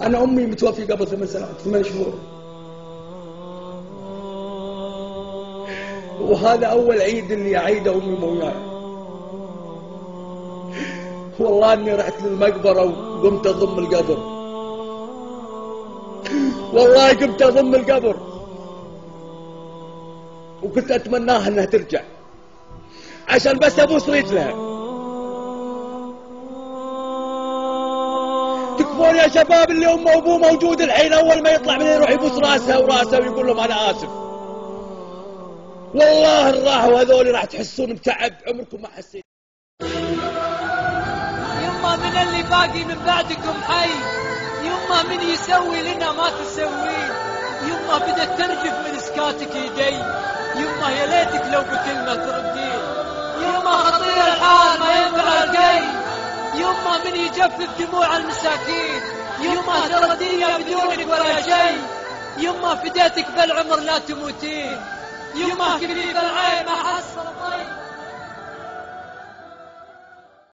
أنا أمي متوفي قبل 8 سنوات 8 شهور، وهذا أول عيد اللي أعيده أمي مو وياي. والله إني رحت للمقبرة وقمت أضم القبر، والله قمت أضم القبر وكنت أتمناها إنها ترجع عشان بس أبوس رجلها. تكفون يا شباب اللي أمه وأبوه موجود الحين، أول ما يطلع من يروح يبوس راسها وراسها ويقول لهم أنا آسف. والله الراحوا هذول راح تحسون بتعب عمركم ما حسيت. يما من اللي باقي من بعدكم حي، يما من يسوي لنا ما تسوين، يما بدت ترجف من سكاتك يدي، يما يا ليتك لو بكلمة تردين، يما خطير الحال ما ينفع القي، يما من يجفف دموع المساكين، يما ترى الدنيا بدونك ولا شيء، يما فديتك بالعمر لا تموتين، يما كفي بالعين ما حصل